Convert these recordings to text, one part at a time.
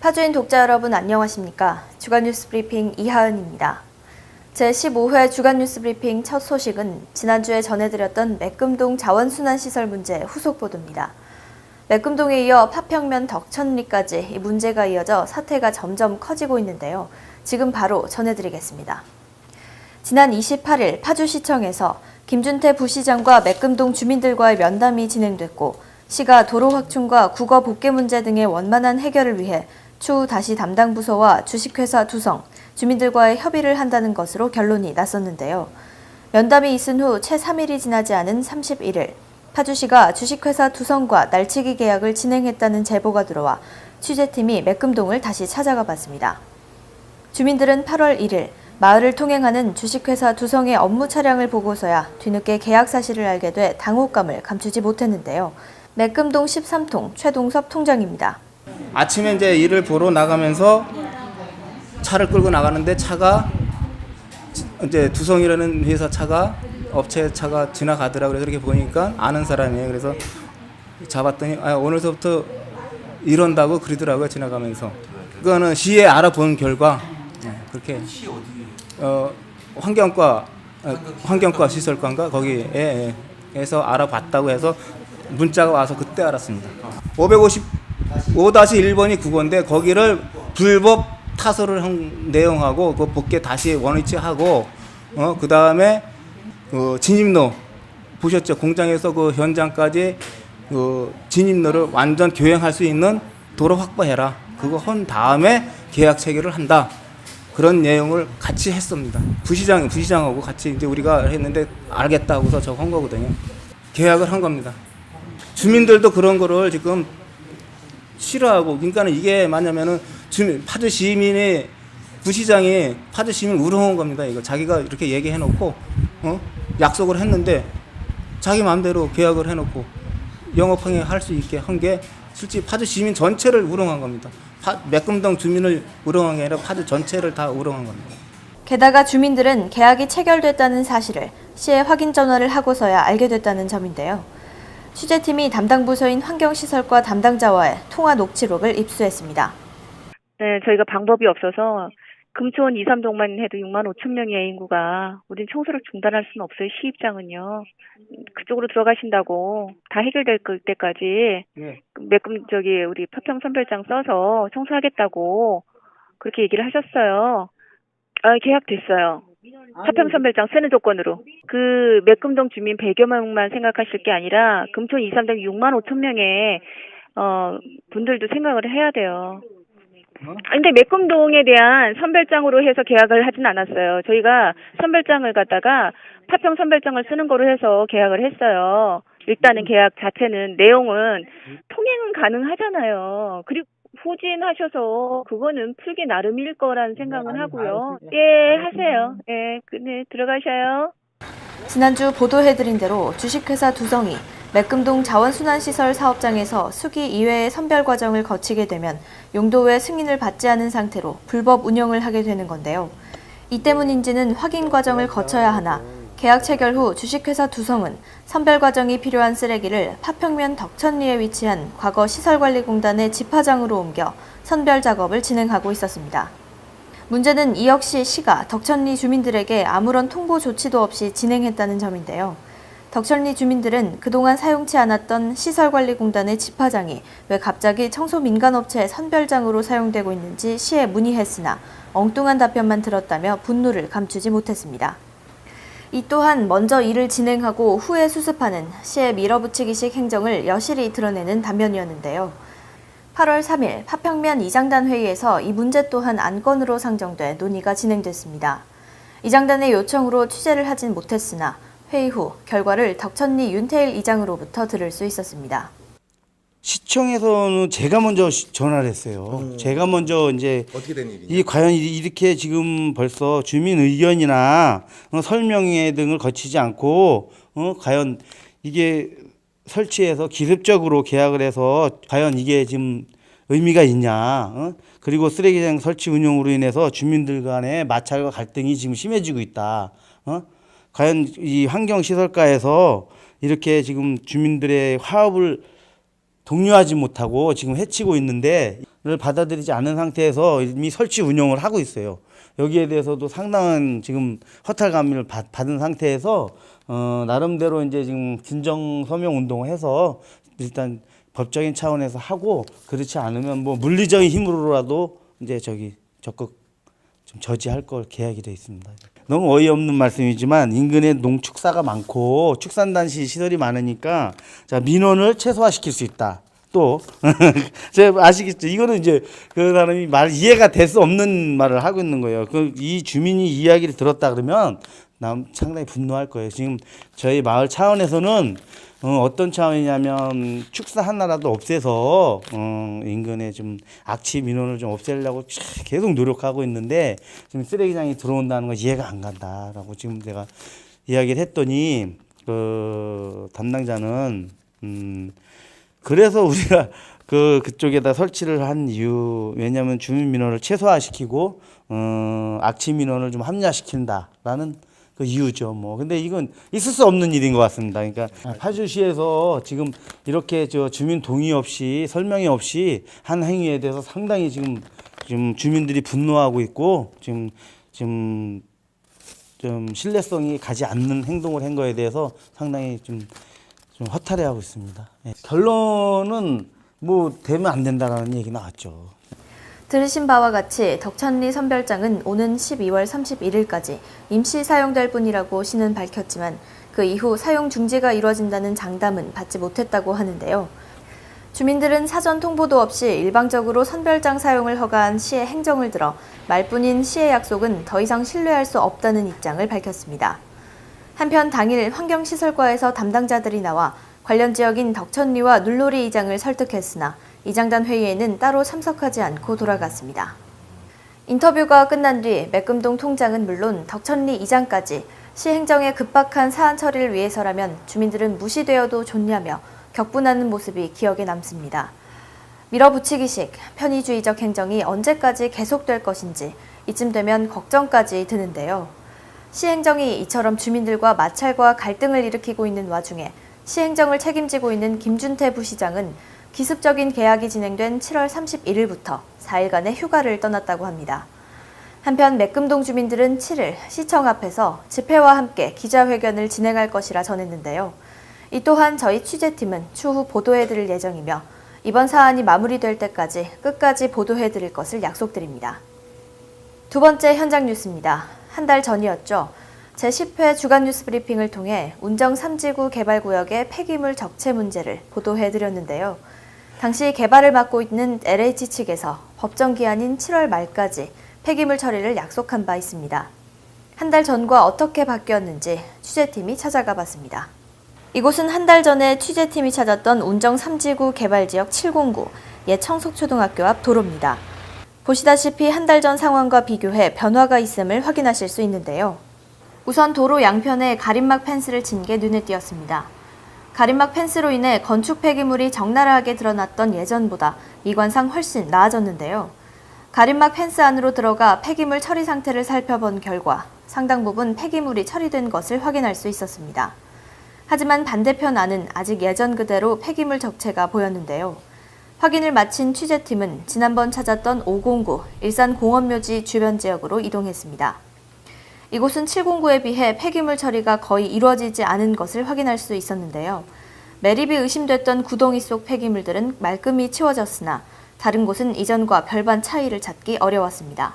파주인 독자 여러분 안녕하십니까? 주간 뉴스 브리핑 이하은입니다. 제15회 주간 뉴스 브리핑 첫 소식은 지난주에 전해드렸던 매금동 자원순환시설 문제 후속 보도입니다. 매금동에 이어 파평면 덕천리까지 이 문제가 이어져 사태가 점점 커지고 있는데요. 지금 바로 전해드리겠습니다. 지난 28일 파주시청에서 김준태 부시장과 매금동 주민들과의 면담이 진행됐고 시가 도로 확충과 국어 복개 문제 등의 원만한 해결을 위해 추후 다시 담당 부서와 주식회사 두성, 주민들과의 협의를 한다는 것으로 결론이 났었는데요. 면담이 있은 후 채 3일이 지나지 않은 31일, 파주시가 주식회사 두성과 날치기 계약을 진행했다는 제보가 들어와 취재팀이 매금동을 다시 찾아가 봤습니다. 주민들은 8월 1일 마을을 통행하는 주식회사 두성의 업무 차량을 보고서야 뒤늦게 계약 사실을 알게 돼 당혹감을 감추지 못했는데요. 매금동 13통 최동섭 통장입니다. 아침에 이제 일을 보러 나가면서 차를 끌고 나가는데 차가 이제 두성이라는 회사 차가 업체 차가 지나가더라고요. 그렇게 보니까 아는 사람이에요. 그래서 잡았더니 오늘서부터 이런다고 그러더라고요. 지나가면서. 그거는 시에 알아본 결과 그렇게 환경과 시설과인가 거기에서 알아봤다고 해서 문자가 와서 그때 알았습니다. 5-1번이 국어인데 거기를 불법 타설을 한 내용하고 그 복개 다시 원위치하고 그 다음에 진입로 보셨죠? 공장에서 그 현장까지 진입로를 완전 교행할 수 있는 도로 확보해라. 그거 한 다음에 계약 체결을 한다. 그런 내용을 같이 했습니다. 부시장하고 같이 이제 우리가 했는데 알겠다고서 저거 한 거거든요. 계약을 한 겁니다. 주민들도 그런 거를 지금 싫어하고, 그러니까 이게 뭐냐면은 파주 시민이 부시장이 파주 시민 우롱한 겁니다. 이거 자기가 이렇게 얘기해놓고 약속을 했는데 자기 마음대로 계약을 해놓고 영업행위 할 수 있게 한 게 실제 파주 시민 전체를 우롱한 겁니다. 매금동 주민을 우롱한 게 아니라 파주 전체를 다 우롱한 겁니다. 게다가 주민들은 계약이 체결됐다는 사실을 시에 확인 전화를 하고서야 알게 됐다는 점인데요. 취재팀이 담당 부서인 환경시설과 담당자와의 통화 녹취록을 입수했습니다. 네, 저희가 방법이 없어서 금초원 2, 3동만 해도 6만 5천 명의 인구가 우린 청소를 중단할 수는 없어요. 시 입장은요. 그쪽으로 들어가신다고 다 해결될 때까지 우리 파평 선별장 써서 청소하겠다고 그렇게 얘기를 하셨어요. 계약됐어요. 파평 선별장 쓰는 조건으로. 그 매금동 주민 100여 명만 생각하실 게 아니라 금촌 2, 3동 6만 5천 명의 분들도 생각을 해야 돼요. 근데 매금동에 대한 선별장으로 해서 계약을 하진 않았어요. 저희가 선별장을 갖다가 파평 선별장을 쓰는 거로 해서 계약을 했어요. 일단은 계약 자체는 내용은 통행은 가능하잖아요. 그리고 후진하셔서 그거는 풀기 나름일 거라는 생각은 하고요. 예, 하세요. 예, 네, 들어가셔요. 지난주 보도해드린 대로 주식회사 두성이 매금동 자원순환시설 사업장에서 수기 이외의 선별 과정을 거치게 되면 용도 외 승인을 받지 않은 상태로 불법 운영을 하게 되는 건데요. 이 때문인지는 확인 과정을 거쳐야 하나 계약 체결 후 주식회사 두성은 선별 과정이 필요한 쓰레기를 파평면 덕천리에 위치한 과거 시설관리공단의 집화장으로 옮겨 선별 작업을 진행하고 있었습니다. 문제는 이 역시 시가 덕천리 주민들에게 아무런 통보 조치도 없이 진행했다는 점인데요. 덕천리 주민들은 그동안 사용치 않았던 시설관리공단의 집화장이 왜 갑자기 청소민간업체의 선별장으로 사용되고 있는지 시에 문의했으나 엉뚱한 답변만 들었다며 분노를 감추지 못했습니다. 이 또한 먼저 일을 진행하고 후에 수습하는 시의 밀어붙이기식 행정을 여실히 드러내는 단면이었는데요. 8월 3일 파평면 이장단 회의에서 이 문제 또한 안건으로 상정돼 논의가 진행됐습니다. 이장단의 요청으로 취재를 하진 못했으나 회의 후 결과를 덕천리 윤태일 이장으로부터 들을 수 있었습니다. 시청에서는 제가 먼저 전화를 했어요. 제가 먼저 이제 어떻게 된 일이냐? 이 과연 이렇게 지금 벌써 주민 의견이나 설명회 등을 거치지 않고 과연 이게 설치해서 기습적으로 계약을 해서 과연 이게 지금 의미가 있냐? 그리고 쓰레기장 설치 운영으로 인해서 주민들 간의 마찰과 갈등이 지금 심해지고 있다. 과연 이 환경시설과에서 이렇게 지금 주민들의 화합을 독려하지 못하고 지금 해치고 있는데 받아들이지 않은 상태에서 이미 설치 운영을 하고 있어요. 여기에 대해서도 상당한 지금 허탈 감미를 받은 상태에서 나름대로 이제 지금 진정 서명 운동을 해서 일단 법적인 차원에서 하고, 그렇지 않으면 뭐 물리적인 힘으로라도 이제 적극 좀 저지할 걸 계약이 되어 있습니다. 너무 어이없는 말씀이지만 인근에 농축사가 많고 축산단시 시설이 많으니까 자, 민원을 최소화시킬 수 있다. 또 제가 아시겠죠? 이거는 이제 그 사람이 말 이해가 될 수 없는 말을 하고 있는 거예요. 이 주민이 이야기를 들었다 그러면 남 상당히 분노할 거예요. 지금 저희 마을 차원에서는 어떤 차원이냐면 축사 하나라도 없애서 인근에 좀 악취 민원을 좀 없애려고 계속 노력하고 있는데, 지금 쓰레기장이 들어온다는 거 이해가 안 간다라고 지금 내가 이야기를 했더니 그 담당자는 그래서 우리가 그쪽에다 설치를 한 이유, 왜냐하면 주민 민원을 최소화시키고 악취 민원을 좀 합리화시킨다라는 그 이유죠. 뭐 근데 이건 있을 수 없는 일인 것 같습니다. 그러니까 파주시에서 지금 이렇게 주민 동의 없이 설명이 없이 한 행위에 대해서 상당히 지금 주민들이 분노하고 있고 지금 좀 신뢰성이 가지 않는 행동을 한 거에 대해서 상당히 좀 허탈해하고 있습니다. 예. 결론은 뭐 되면 안 된다라는 얘기 나왔죠. 들으신 바와 같이 덕천리 선별장은 오는 12월 31일까지 임시 사용될 뿐이라고 시는 밝혔지만 그 이후 사용 중지가 이루어진다는 장담은 받지 못했다고 하는데요. 주민들은 사전 통보도 없이 일방적으로 선별장 사용을 허가한 시의 행정을 들어 말뿐인 시의 약속은 더 이상 신뢰할 수 없다는 입장을 밝혔습니다. 한편 당일 환경시설과에서 담당자들이 나와 관련 지역인 덕천리와 눌놀이 이장을 설득했으나 이장단 회의에는 따로 참석하지 않고 돌아갔습니다. 인터뷰가 끝난 뒤 매금동 통장은 물론 덕천리 이장까지 시 행정의 급박한 사안 처리를 위해서라면 주민들은 무시되어도 좋냐며 격분하는 모습이 기억에 남습니다. 밀어붙이기식 편의주의적 행정이 언제까지 계속될 것인지 이쯤 되면 걱정까지 드는데요. 시행정이 이처럼 주민들과 마찰과 갈등을 일으키고 있는 와중에 시행정을 책임지고 있는 김준태 부시장은 기습적인 계약이 진행된 7월 31일부터 4일간의 휴가를 떠났다고 합니다. 한편 매금동 주민들은 7일 시청 앞에서 집회와 함께 기자회견을 진행할 것이라 전했는데요. 이 또한 저희 취재팀은 추후 보도해드릴 예정이며 이번 사안이 마무리될 때까지 끝까지 보도해드릴 것을 약속드립니다. 두 번째 현장 뉴스입니다. 한 달 전이었죠. 제10회 주간 뉴스 브리핑을 통해 운정 3지구 개발구역의 폐기물 적체 문제를 보도해드렸는데요. 당시 개발을 맡고 있는 LH 측에서 법정 기한인 7월 말까지 폐기물 처리를 약속한 바 있습니다. 한 달 전과 어떻게 바뀌었는지 취재팀이 찾아가 봤습니다. 이곳은 한 달 전에 취재팀이 찾았던 운정 3지구 개발지역 709 옛 청속초등학교 앞 도로입니다. 보시다시피 한 달 전 상황과 비교해 변화가 있음을 확인하실 수 있는데요. 우선 도로 양편에 가림막 펜스를 친 게 눈에 띄었습니다. 가림막 펜스로 인해 건축 폐기물이 적나라하게 드러났던 예전보다 미관상 훨씬 나아졌는데요. 가림막 펜스 안으로 들어가 폐기물 처리 상태를 살펴본 결과 상당 부분 폐기물이 처리된 것을 확인할 수 있었습니다. 하지만 반대편 안은 아직 예전 그대로 폐기물 적체가 보였는데요. 확인을 마친 취재팀은 지난번 찾았던 509 일산공원묘지 주변 지역으로 이동했습니다. 이곳은 709에 비해 폐기물 처리가 거의 이루어지지 않은 것을 확인할 수 있었는데요. 매립이 의심됐던 구덩이 속 폐기물들은 말끔히 치워졌으나 다른 곳은 이전과 별반 차이를 찾기 어려웠습니다.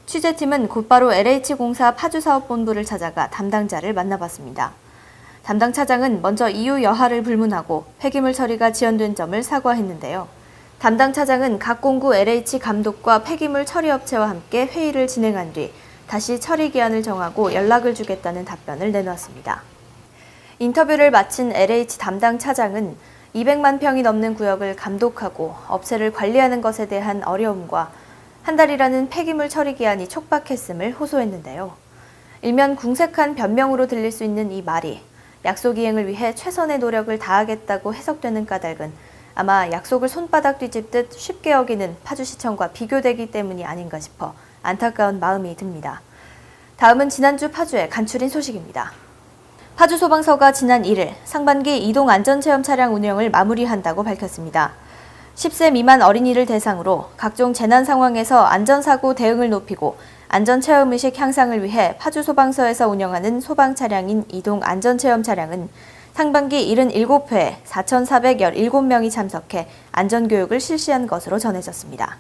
취재팀은 곧바로 LH공사 파주사업본부를 찾아가 담당자를 만나봤습니다. 담당 차장은 먼저 이유 여하를 불문하고 폐기물 처리가 지연된 점을 사과했는데요. 담당 차장은 각 공구 LH 감독과 폐기물 처리 업체와 함께 회의를 진행한 뒤 다시 처리 기한을 정하고 연락을 주겠다는 답변을 내놓았습니다. 인터뷰를 마친 LH 담당 차장은 200만 평이 넘는 구역을 감독하고 업체를 관리하는 것에 대한 어려움과 한 달이라는 폐기물 처리 기한이 촉박했음을 호소했는데요. 일면 궁색한 변명으로 들릴 수 있는 이 말이 약속 이행을 위해 최선의 노력을 다하겠다고 해석되는 까닭은 아마 약속을 손바닥 뒤집듯 쉽게 어기는 파주시청과 비교되기 때문이 아닌가 싶어 안타까운 마음이 듭니다. 다음은 지난주 파주의 간추린 소식입니다. 파주소방서가 지난 1일 상반기 이동 안전체험 차량 운영을 마무리한다고 밝혔습니다. 10세 미만 어린이를 대상으로 각종 재난 상황에서 안전사고 대응을 높이고 안전체험의식 향상을 위해 파주소방서에서 운영하는 소방차량인 이동 안전체험 차량은 상반기 77회에 4,417명이 참석해 안전교육을 실시한 것으로 전해졌습니다.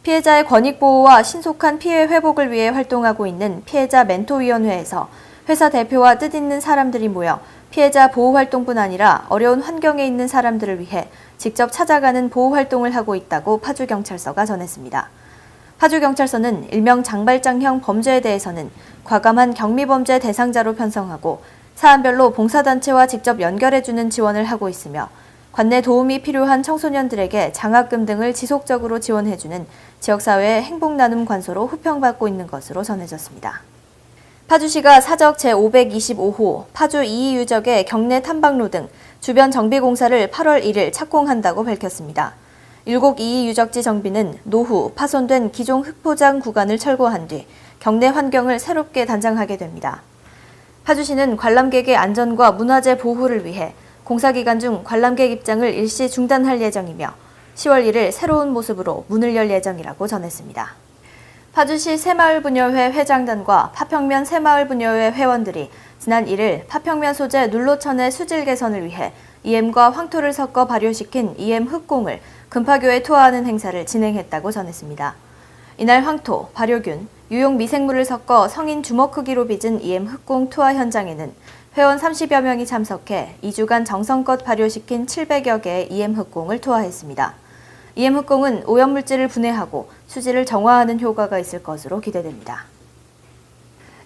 피해자의 권익보호와 신속한 피해 회복을 위해 활동하고 있는 피해자 멘토위원회에서 회사 대표와 뜻있는 사람들이 모여 피해자 보호활동뿐 아니라 어려운 환경에 있는 사람들을 위해 직접 찾아가는 보호활동을 하고 있다고 파주경찰서가 전했습니다. 파주경찰서는 일명 장발장형 범죄에 대해서는 과감한 경미범죄 대상자로 편성하고 사안별로 봉사단체와 직접 연결해주는 지원을 하고 있으며 관내 도움이 필요한 청소년들에게 장학금 등을 지속적으로 지원해주는 지역사회의 행복나눔 관소로 호평받고 있는 것으로 전해졌습니다. 파주시가 사적 제525호 파주 2위 유적의 경내 탐방로 등 주변 정비 공사를 8월 1일 착공한다고 밝혔습니다. 율곡 2위 유적지 정비는 노후 파손된 기존 흙포장 구간을 철거한 뒤 경내 환경을 새롭게 단장하게 됩니다. 파주시는 관람객의 안전과 문화재 보호를 위해 공사 기간 중 관람객 입장을 일시 중단할 예정이며 10월 1일 새로운 모습으로 문을 열 예정이라고 전했습니다. 파주시 새마을부녀회 회장단과 파평면 새마을부녀회 회원들이 지난 1일 파평면 소재 눌로천의 수질 개선을 위해 EM과 황토를 섞어 발효시킨 EM 흑공을 금파교에 투하하는 행사를 진행했다고 전했습니다. 이날 황토, 발효균, 유용 미생물을 섞어 성인 주먹 크기로 빚은 EM 흑공 투하 현장에는 회원 30여 명이 참석해 2주간 정성껏 발효시킨 700여 개의 EM 흑공을 투하했습니다. EM 흑공은 오염물질을 분해하고 수질을 정화하는 효과가 있을 것으로 기대됩니다.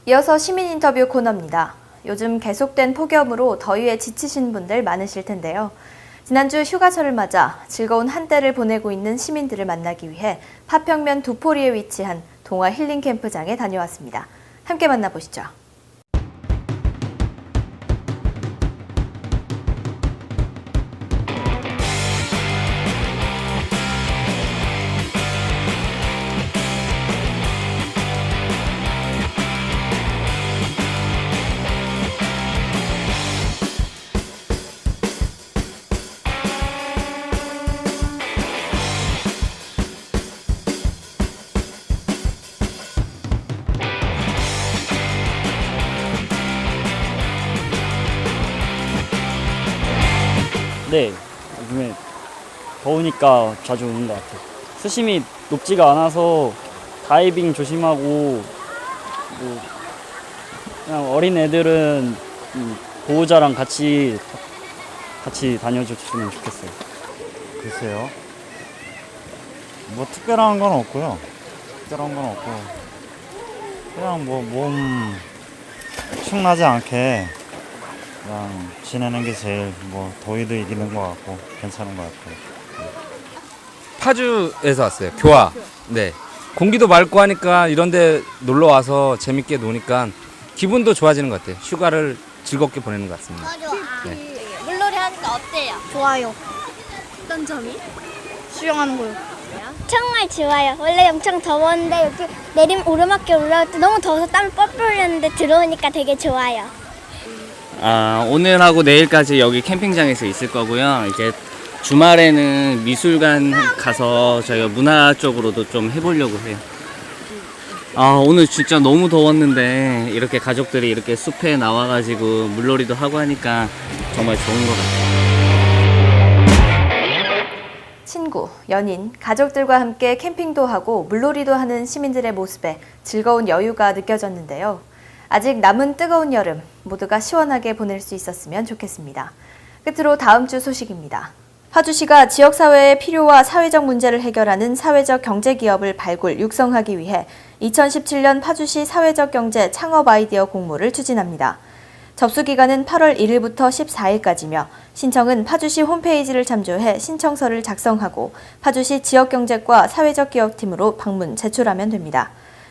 이어서 시민 인터뷰 코너입니다. 요즘 계속된 폭염으로 더위에 지치신 분들 많으실 텐데요. 지난주 휴가철을 맞아 즐거운 한때를 보내고 있는 시민들을 만나기 위해 파평면 두포리에 위치한 동화 힐링 캠프장에 다녀왔습니다. 함께 만나보시죠. 네, 요즘에 더우니까 자주 오는 것 같아요. 수심이 높지가 않아서 다이빙 조심하고 뭐 그냥 어린 애들은 보호자랑 같이 다녀줬으면 좋겠어요. 글쎄요. 뭐 특별한 건 없고요. 특별한 건 없고 그냥 뭐 몸 축나지 않게 그냥 지내는 게 제일 뭐 더위도 이기는 것 같고 괜찮은 것 같아요. 파주에서 왔어요. 교화. 네. 공기도 맑고 하니까 이런데 놀러 와서 재밌게 노니까 기분도 좋아지는 것 같아요. 휴가를 즐겁게 보내는 것 같습니다. 네. 물놀이 하니까 어때요? 좋아요. 어떤 점이? 수영하는 거요. 정말 좋아요. 원래 엄청 더웠는데 여기 오르막길 올라올 때 너무 더워서 땀이 뻘뻘 흘렸는데 들어오니까 되게 좋아요. 오늘하고 내일까지 여기 캠핑장에서 있을 거고요. 이제 주말에는 미술관 가서 저희가 문화 쪽으로도 좀 해보려고 해요. 오늘 진짜 너무 더웠는데 이렇게 가족들이 이렇게 숲에 나와가지고 물놀이도 하고 하니까 정말 좋은 것 같아요. 친구, 연인, 가족들과 함께 캠핑도 하고 물놀이도 하는 시민들의 모습에 즐거운 여유가 느껴졌는데요. 아직 남은 뜨거운 여름 모두가 시원하게 보낼 수 있었으면 좋겠습니다. 끝으로 다음 주 소식입니다. 파주시가 지역사회의 필요와 사회적 문제를 해결하는 사회적 경제기업을 발굴, 육성하기 위해 2017년 파주시 사회적 경제 창업 아이디어 공모를 추진합니다. 접수기간은 8월 1일부터 14일까지며 신청은 파주시 홈페이지를 참조해 신청서를 작성하고 파주시 지역경제과 사회적 기업팀으로 방문 제출하면 됩니다.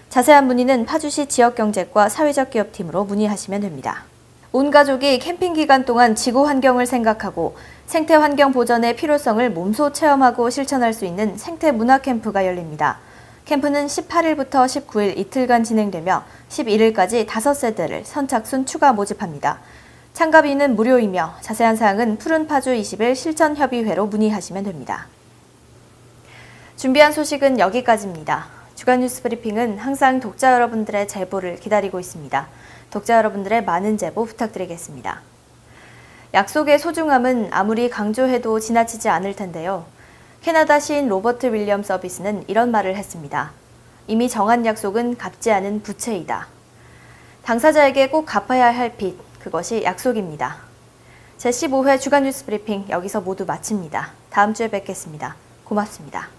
자세한 문의는 파주시 지역경제과 사회적 기업팀으로 문의하시면 됩니다. 온 가족이 캠핑 기간 동안 지구 환경을 생각하고 생태 환경 보전의 필요성을 몸소 체험하고 실천할 수 있는 생태 문화 캠프가 열립니다. 캠프는 18일부터 19일 이틀간 진행되며 11일까지 5세대를 선착순 추가 모집합니다. 참가비는 무료이며 자세한 사항은 푸른 파주 20일 실천협의회로 문의하시면 됩니다. 준비한 소식은 여기까지입니다. 주간 뉴스 브리핑은 항상 독자 여러분들의 제보를 기다리고 있습니다. 독자 여러분들의 많은 제보 부탁드리겠습니다. 약속의 소중함은 아무리 강조해도 지나치지 않을 텐데요. 캐나다 시인 로버트 윌리엄 서비스는 이런 말을 했습니다. 이미 정한 약속은 갚지 않은 부채이다. 당사자에게 꼭 갚아야 할 빚, 그것이 약속입니다. 제15회 주간 뉴스 브리핑 여기서 모두 마칩니다. 다음 주에 뵙겠습니다. 고맙습니다.